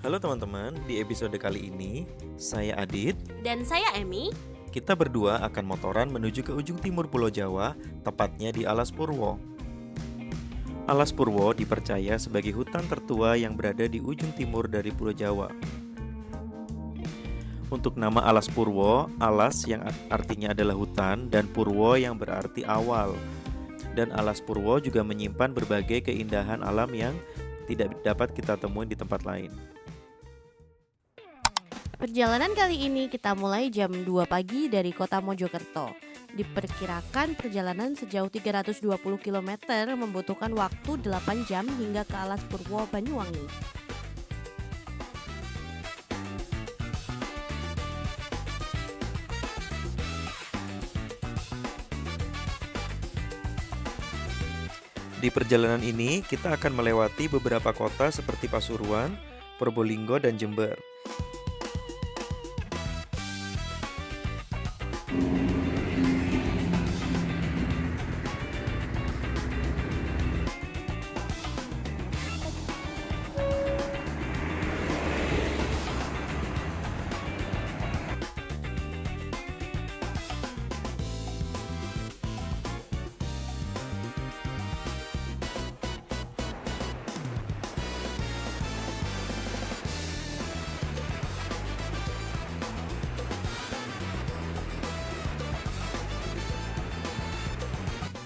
Halo teman-teman, di episode kali ini saya Adit. Dan saya Emi. Kita berdua akan motoran menuju ke ujung timur Pulau Jawa, tepatnya di Alas Purwo. Alas Purwo dipercaya sebagai hutan tertua yang berada di ujung timur dari Pulau Jawa. Untuk nama Alas Purwo, Alas yang artinya adalah hutan dan Purwo yang berarti awal. Dan Alas Purwo juga menyimpan berbagai keindahan alam yang tidak dapat kita temui di tempat lain. Perjalanan kali ini kita mulai jam 2 pagi dari kota Mojokerto. Diperkirakan perjalanan sejauh 320 km membutuhkan waktu 8 jam hingga ke Alas Purwo, Banyuwangi. Di perjalanan ini, kita akan melewati beberapa kota seperti Pasuruan, Probolinggo, dan Jember.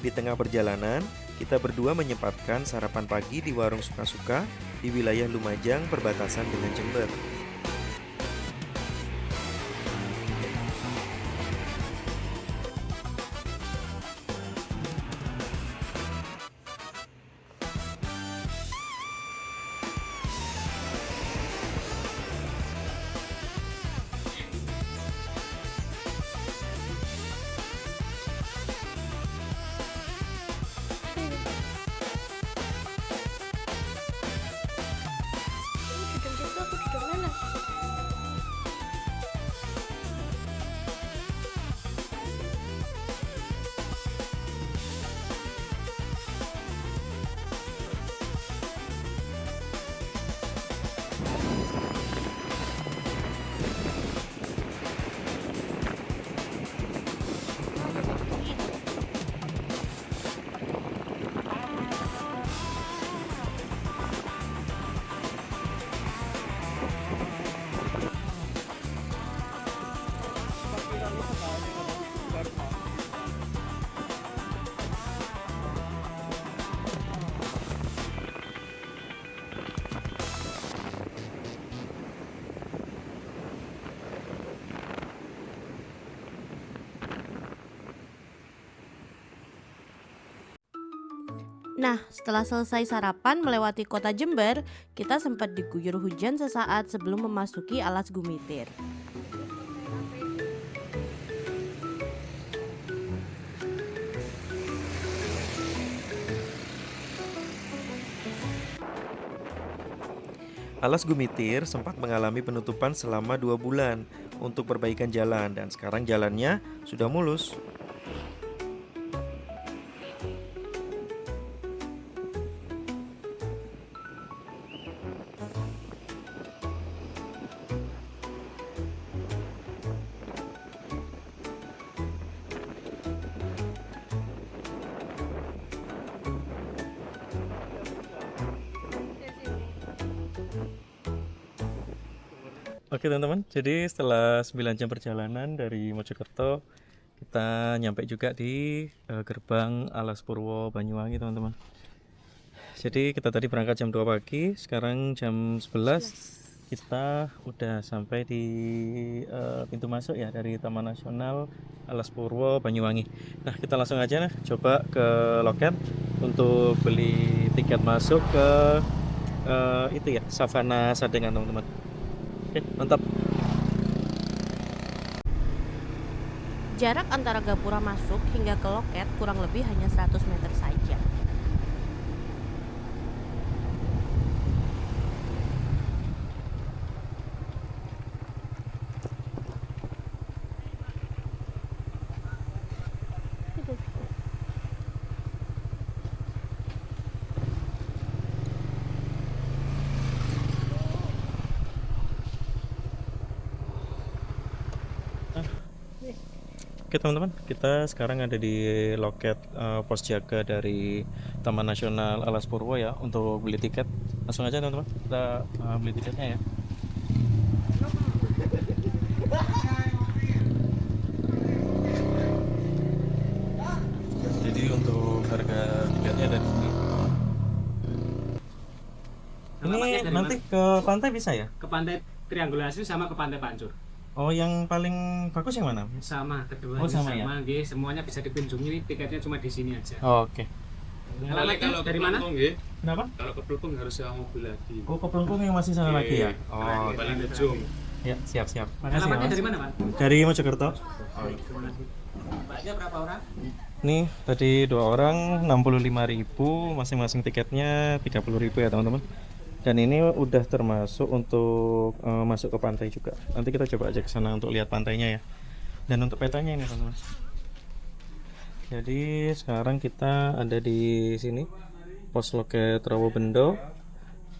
Di tengah perjalanan, kita berdua menyempatkan sarapan pagi di warung Suka-Suka di wilayah Lumajang perbatasan dengan Jember. Nah, setelah selesai sarapan melewati kota Jember, kita sempat diguyur hujan sesaat sebelum memasuki Alas Gumitir. Alas Gumitir sempat mengalami penutupan selama 2 bulan untuk perbaikan jalan dan sekarang jalannya sudah mulus. Oke teman-teman, jadi setelah 9 jam perjalanan dari Mojokerto, kita nyampe juga di gerbang Alas Purwo Banyuwangi teman-teman. Jadi kita tadi berangkat jam 2 pagi, sekarang jam 11 kita udah sampai di pintu masuk ya dari Taman Nasional Alas Purwo Banyuwangi. Nah kita langsung aja coba ke loket untuk beli tiket masuk ke itu ya, Savana Sadengan teman-teman. Oke, mantap. Jarak antara gapura masuk hingga ke loket kurang lebih hanya 100 meter saja. Oke teman-teman, kita sekarang ada di loket pos jaga dari Taman Nasional Alas Purwo ya untuk beli tiket. Langsung aja teman-teman, kita beli tiketnya ya. Jadi untuk harga tiketnya ada di sini. Ini nanti ke pantai bisa ya? Ke pantai Triangulasi sama ke pantai Pancur. Oh, yang paling bagus yang mana? Sama, kedua Oh, sama ya? nggih, semuanya bisa dikunjungi, tiketnya cuma di sini aja. Oke. Alamatnya dari mana? Kenapa? Kalau ke Pelupung harus sewa mobil lagi. Oh, ke Pelungkung yang masih sana lagi ya? Oh, Paling ujung. ya siap-siap. Makasih Alamatnya Mas. dari mana, Pak? Dari Mojokerto. Mbaknya berapa orang? Nih tadi 2 orang 65.000, masing-masing tiketnya 30.000 ya teman-teman. Dan ini udah termasuk untuk masuk ke pantai juga. Nanti kita coba aja ke sana untuk lihat pantainya ya. Dan untuk petanya ini teman-teman. Jadi sekarang kita ada di sini pos loket Rawobendo.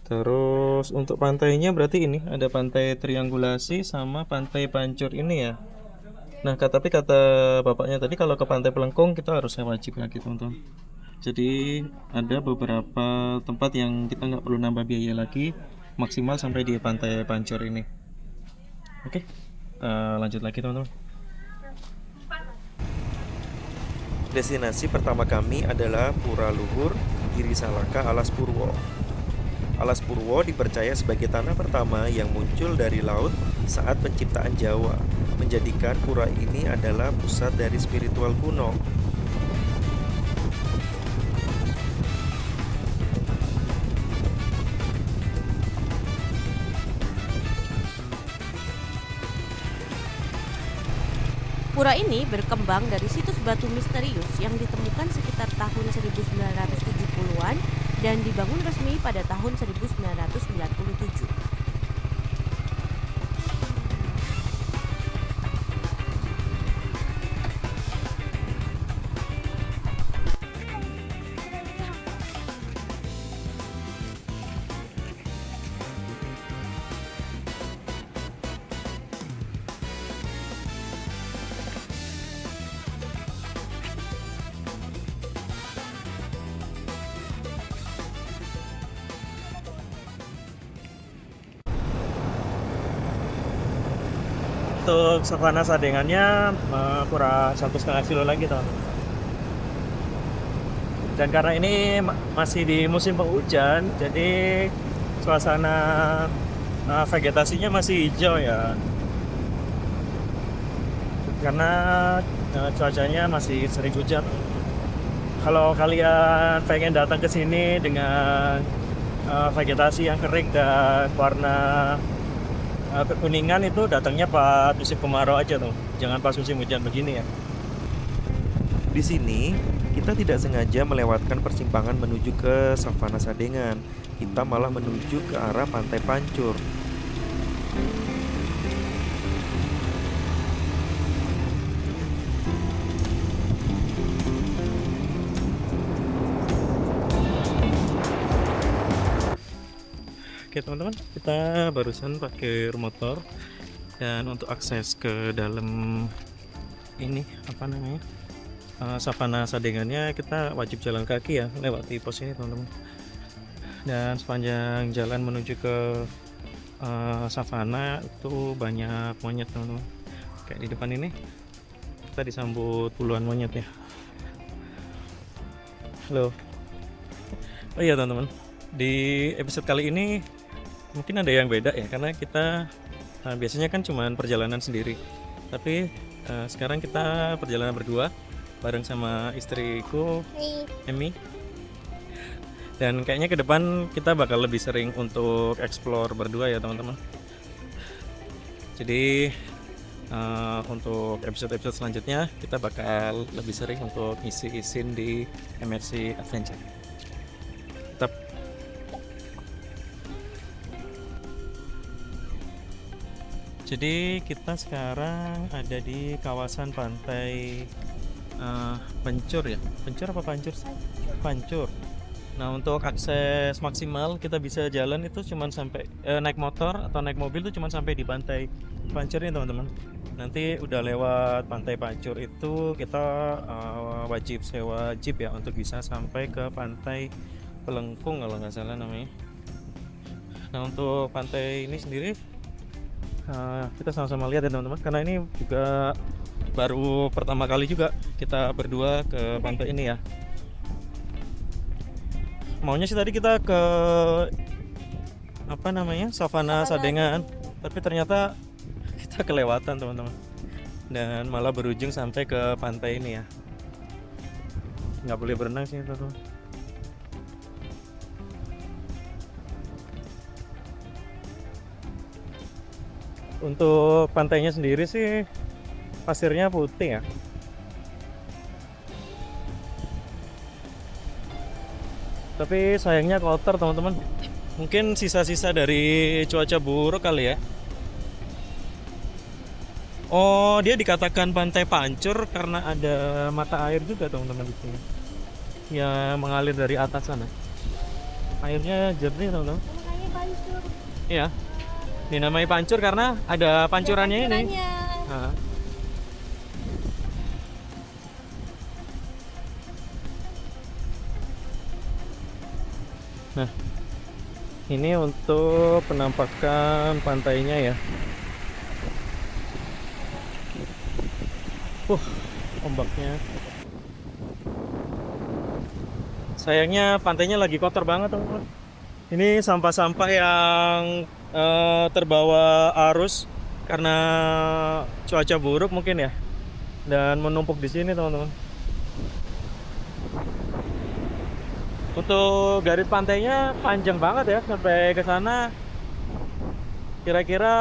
Terus untuk pantainya berarti ini ada pantai Triangulasi sama pantai Pancur ini ya. Nah, tapi kata bapaknya tadi kalau ke pantai Pelengkung kita harus wajib lagi teman-teman. Jadi ada beberapa tempat yang kita nggak perlu nambah biaya lagi, maksimal sampai di pantai Pancur ini. Oke, lanjut lagi teman-teman. Destinasi pertama kami adalah Pura Luhur Giri Salaka Alas Purwo. Alas Purwo dipercaya sebagai tanah pertama yang muncul dari laut saat penciptaan Jawa, menjadikan pura ini adalah pusat dari spiritual kuno. Pura ini berkembang dari situs batu misterius yang ditemukan sekitar tahun 1970-an dan dibangun resmi pada tahun 1997. Untuk savana sadengannya kurang 1,5 kilo lagi teman. Dan karena ini masih di musim penghujan, jadi suasana vegetasinya masih hijau ya. Karena cuacanya masih sering hujan. Kalau kalian pengen datang ke sini dengan vegetasi yang kering dan warna kekuningan, itu datangnya pas musim kemarau aja tuh, jangan pas musim hujan begini ya. Di sini kita tidak sengaja melewatkan persimpangan menuju ke Savana Sadengan. Kita malah menuju ke arah Pantai Pancur. Oke teman-teman, kita barusan pakai motor, dan untuk akses ke dalam ini apa namanya Savana Sadengannya kita wajib jalan kaki ya, lewati pos ini teman-teman. Dan sepanjang jalan menuju ke savana itu banyak monyet teman-teman. Kayak di depan ini kita disambut puluhan monyet ya. Halo. Oh iya teman-teman, di episode kali ini mungkin ada yang beda ya, karena kita biasanya kan cuman perjalanan sendiri, tapi sekarang kita perjalanan berdua bareng sama istriku Emi. Dan kayaknya ke depan kita bakal lebih sering untuk explore berdua ya teman-teman. Jadi untuk episode-episode selanjutnya kita bakal lebih sering untuk ngisi-isin di MRC Adventure. Tetap. Jadi kita sekarang ada di kawasan pantai Pancur ya. Pancur apa Pancur sih? Pancur. Nah, untuk akses maksimal kita bisa jalan itu cuman sampai naik motor atau naik mobil itu cuman sampai di pantai Pancur ini teman-teman. Nanti udah lewat pantai Pancur itu kita wajib sewa jeep ya untuk bisa sampai ke pantai Pelengkung kalau nggak salah namanya. Nah, untuk pantai ini sendiri kita sama-sama lihat ya teman-teman, karena ini juga baru pertama kali juga kita berdua ke pantai ini ya. Maunya sih tadi kita ke apa namanya Savana Sadengan, tapi ternyata kita kelewatan teman-teman, dan malah berujung sampai ke pantai ini ya. Nggak boleh berenang sih teman-teman. Untuk pantainya sendiri sih pasirnya putih ya. Tapi sayangnya kotor teman-teman. Mungkin sisa-sisa dari cuaca buruk kali ya. Oh, dia dikatakan pantai Pancur karena ada mata air juga teman-teman di sini. Yang mengalir dari atas sana. Airnya jernih teman-teman. Makanya pancur. Iya. Dinamai Pancur karena ada pancurannya ini. Nah. Nah, ini untuk penampakan pantainya ya. Ombaknya. Sayangnya pantainya lagi kotor banget teman-teman. Ini sampah-sampah yang terbawa arus karena cuaca buruk mungkin ya, dan menumpuk di sini teman-teman. Untuk garis pantainya panjang banget ya, sampai ke sana kira-kira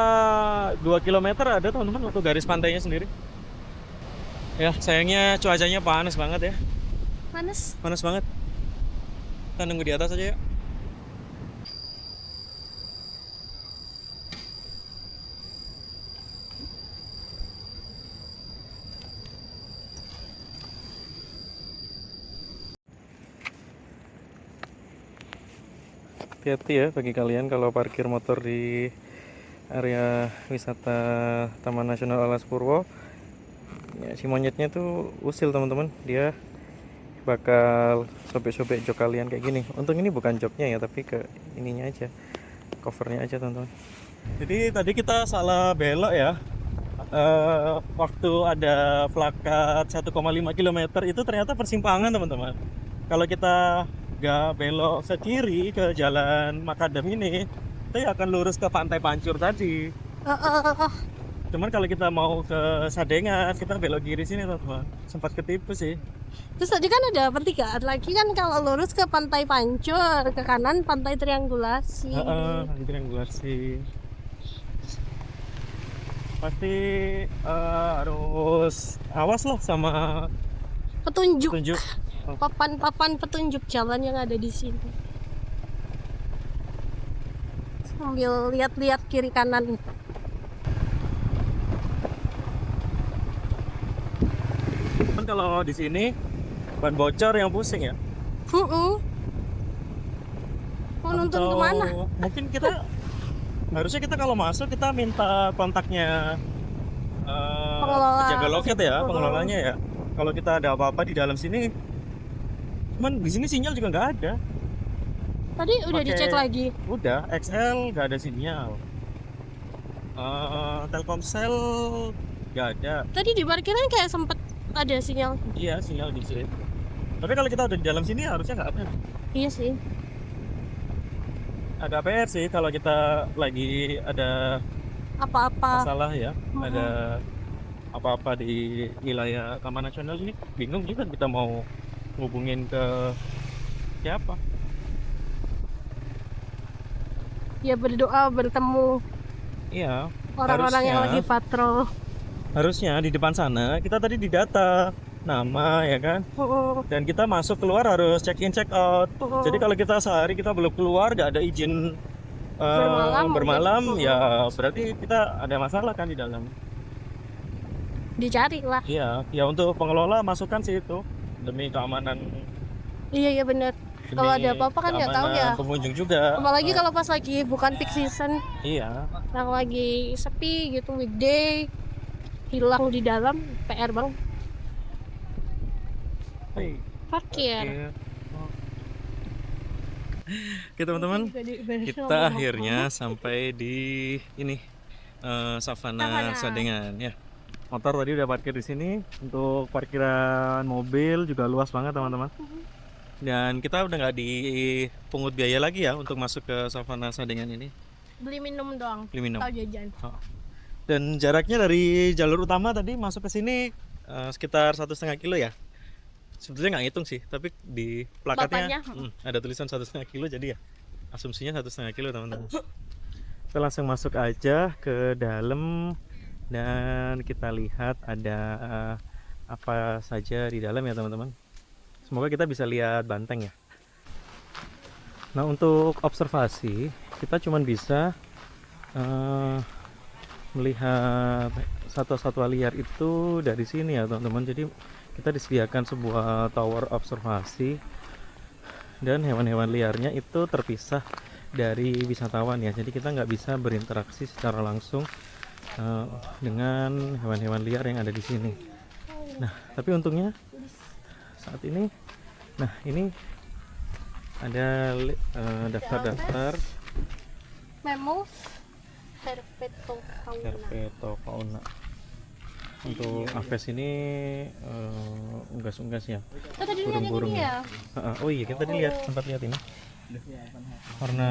2 km ada teman-teman untuk garis pantainya sendiri. Ya, sayangnya cuacanya panas banget ya. Panas banget. Kita nunggu di atas aja ya. Hati-hati ya bagi kalian kalau parkir motor di area wisata Taman Nasional Alas Purwo ya, si monyetnya tuh usil teman-teman, dia bakal sobek-sobek jok kalian kayak gini. Untung ini bukan joknya ya, tapi ke ininya aja, covernya aja teman-teman. Jadi tadi kita salah belok ya. Waktu ada plakat 1,5 km itu ternyata persimpangan teman-teman. Kalau kita nggak belok ke kiri ke jalan Makadam ini, kita akan lurus ke pantai Pancur tadi. Cuman kalau kita mau ke Sadengan, kita belok kiri sini teman-teman. Sempat ketipu sih. Terus tadi kan ada pertigaan lagi kan, kalau lurus ke pantai Pancur, ke kanan pantai Triangulasi. Triangulasi. Pasti harus awas lah sama Petunjuk. petunjuk. Papan-papan petunjuk jalan yang ada di sini. Sambil lihat-lihat kiri kanan. Kan kalau di sini ban bocor yang pusing ya. Mau nuntun Atau kemana? mungkin kita harusnya kita kalau masuk kita minta kontaknya Pengelola. penjaga loket ya, pengelolanya ya. Kalau kita ada apa-apa di dalam sini, cuman di sini sinyal juga nggak ada. Tadi udah Pakai- dicek lagi. Udah, XL nggak ada sinyal. Telkomsel nggak ada. Tadi di parkiran kayak sempet ada sinyal. Iya, sinyal di sini. Tapi kalau kita udah di dalam sini harusnya nggak ada. Iya sih. Agak PR sih kalau kita lagi ada Apa-apa. masalah ya, ada apa-apa di wilayah Taman Nasional ini, bingung juga kita mau ngubungin ke siapa. Ya berdoa bertemu Iya, orang-orang yang harusnya- lagi patrol. harusnya di depan sana kita tadi didata nama ya kan, dan kita masuk keluar harus check in check out. Jadi kalau kita sehari kita belum keluar, nggak ada izin bermalam, ya berarti kita ada masalah kan di dalam. Dicari lah. Iya, ya untuk pengelola masukkan sih itu demi keamanan. Iya bener. Kalau ada apa-apa kan nggak tahu ya. Pengunjung juga. Apalagi kalau pas lagi bukan peak season, Iya. yang lagi sepi gitu, weekday, hilang di dalam, PR bang. Hai. Parkir. Oke teman-teman, kita akhirnya sampai di ini Savana Sadengan ya. Motor tadi udah parkir di sini. Untuk parkiran mobil juga luas banget teman-teman. Dan kita udah nggak dipungut biaya lagi ya untuk masuk ke Savana Sadengan ini. Beli minum doang. Beli minum. Atau jajan. Oh. Dan jaraknya dari jalur utama tadi masuk ke sini sekitar 1,5 kilo ya. Sebetulnya nggak ngitung sih, tapi di plakatnya ada tulisan 1,5 kilo, jadi ya asumsinya 1,5 kilo teman-teman. Kita langsung masuk aja ke dalam dan kita lihat ada apa saja di dalam ya teman-teman. Semoga kita bisa lihat banteng ya. Nah untuk observasi kita cuma bisa melihat satwa-satwa liar itu dari sini ya teman-teman. Jadi kita disediakan sebuah tower observasi dan hewan-hewan liarnya itu terpisah dari wisatawan ya. Jadi kita nggak bisa berinteraksi secara langsung dengan hewan-hewan liar yang ada di sini. Nah tapi untungnya saat ini, nah ini ada daftar-daftar Mammoth Herpetofauna. Herpetofauna. Untuk Aves ini unggas-unggas ya, burung-burung ya. Oh iya kita tadi sempat lihat ini warna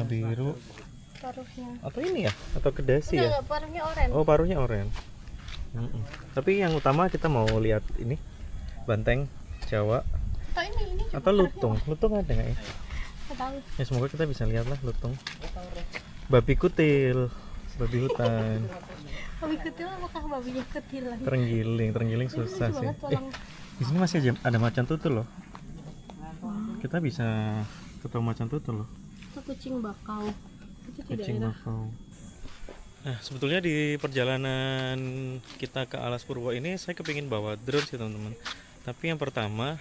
biru Paruhnya. atau ini ya, atau kedasi ya. Enggak, paruhnya oranye. Oh paruhnya oranye. Tapi yang utama kita mau lihat ini banteng Jawa Atau ini juga atau lutung ada nggak ya? nggak tahu. Ya semoga kita bisa lihat lah lutung. Babi kutil, babi hutan. Babi kutil apakah babinya kutil lagi? Terenggiling susah sih. Di sini masih ada macan tutul loh. Kita bisa ketemu macan tutul loh. Itu kucing bakau. Itu di Kucing daerah. bakau. Nah sebetulnya di perjalanan kita ke Alas Purwo ini saya kepingin bawa drone sih teman-teman. Tapi yang pertama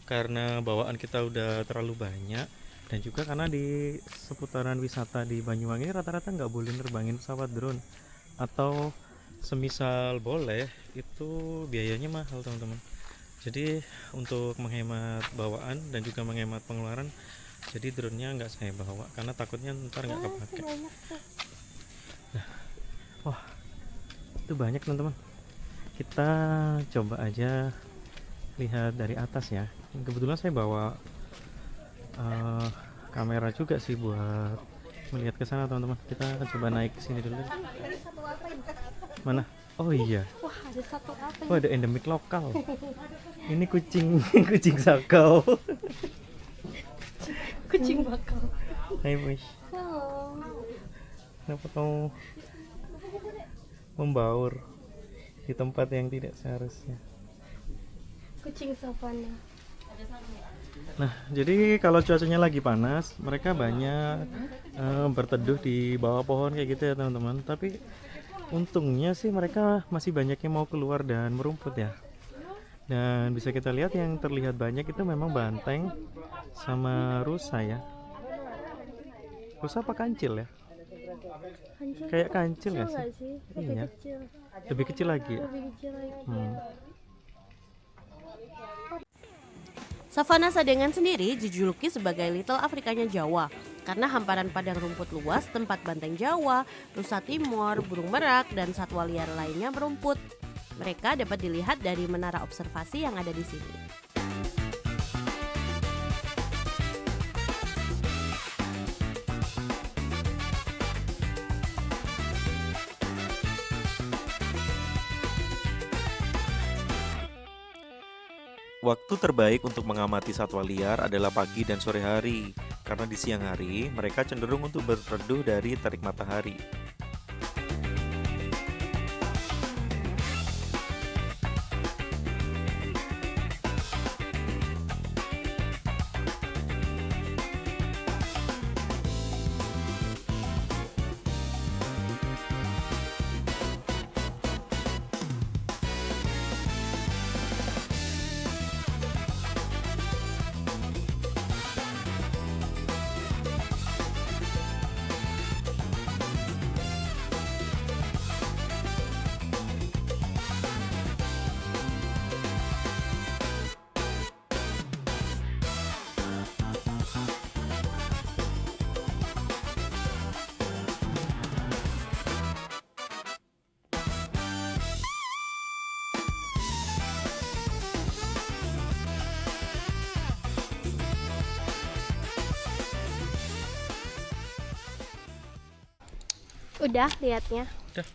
karena bawaan kita udah terlalu banyak, dan juga karena di seputaran wisata di Banyuwangi ini rata-rata nggak boleh nerbangin pesawat drone. Atau semisal boleh itu biayanya mahal teman-teman. Jadi untuk menghemat bawaan dan juga menghemat pengeluaran, jadi drone-nya nggak saya bawa karena takutnya ntar nggak kepake. Nah, wah itu banyak teman-teman. Kita coba aja lihat dari atas ya. Kebetulan saya bawa kamera juga sih buat melihat ke sana teman-teman. Kita coba naik ke sini dulu. Mana? Oh iya. Wah, ada satu apa Oh ada endemik lokal. Ini kucing kucing sakau. kucing bakau. Hai Mish. Halo. Kenapa kamu membaur di tempat yang tidak seharusnya? Kucing savana. Nah, jadi kalau cuacanya lagi panas, mereka banyak berteduh di bawah pohon kayak gitu ya teman-teman. Tapi untungnya sih mereka masih banyak yang mau keluar dan merumput ya. Dan bisa kita lihat yang terlihat banyak itu memang banteng sama rusa ya. Rusa apa kancil ya? Kancil. Kayak kancil nggak Nggak sih? sih? Lebih Iya. kecil. Lebih kecil lagi ya. Lebih kecil lagi. Savana Sadengan sendiri dijuluki sebagai Little Afrikanya Jawa karena hamparan padang rumput luas tempat banteng Jawa, rusa timur, burung merak, dan satwa liar lainnya merumput. Mereka dapat dilihat dari menara observasi yang ada di sini. Waktu terbaik untuk mengamati satwa liar adalah pagi dan sore hari, karena di siang hari mereka cenderung untuk berteduh dari terik matahari. Udah liatnya. Udah.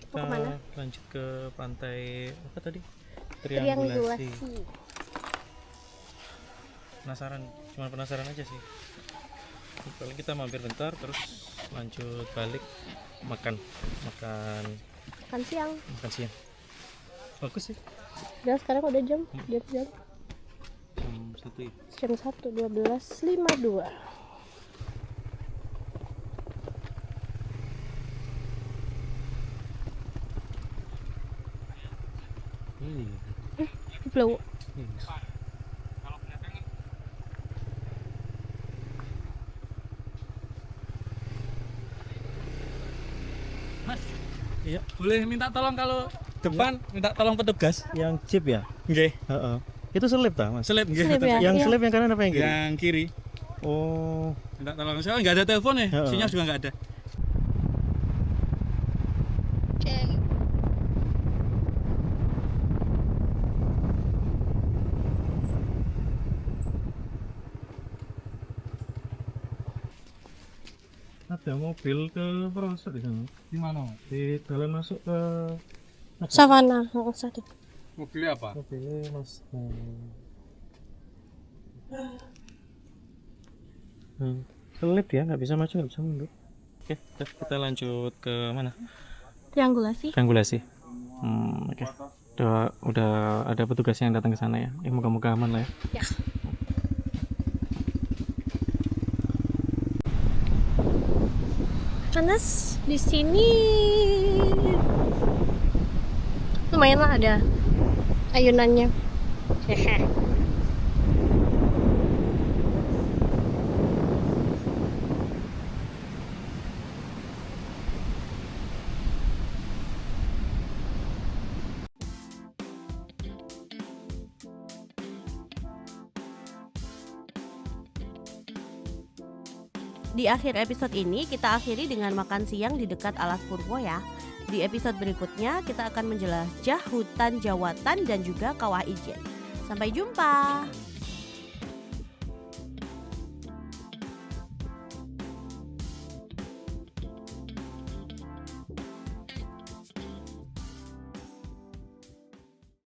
Mau kemana? Lanjut ke pantai apa tadi? Triangulasi. Cuma penasaran aja sih. Paling kita mampir bentar terus lanjut balik makan Kan siang. siang. Bagus sih. Udah sekarang udah jam Jam 1 ya. jam 1:12:52. Blow. Iya. Boleh minta tolong kalau depan, minta tolong petugas. Yang chip ya? Nggih. Heeh. Itu selip ta, Mas? Selip nggih. Selip ya? Yang Iya. selip yang kanan apa yang kiri? Yang kiri. Oh, Minta tolong. Soalnya nggak ada telepon ya, Heeh. sinyal juga nggak ada. ada mobil ke Perosot di sana. Di mana? Di jalan masuk ke Savana, satu. Mobilnya apa? mobilnya Mas. Selip ya, nggak bisa maju, nggak bisa mundur. Oke, kita lanjut ke mana? Triangulasi. Triangulasi. Oke. Udah ada petugas yang datang ke sana ya. Moga-moga aman lah ya. Ya. Panas di sini. Lumayan lah ada ayunannya. Di akhir episode ini kita akhiri dengan makan siang di dekat Alas Purwo ya. Di episode berikutnya kita akan menjelajah hutan Jawatan dan juga Kawah Ijen. Sampai jumpa.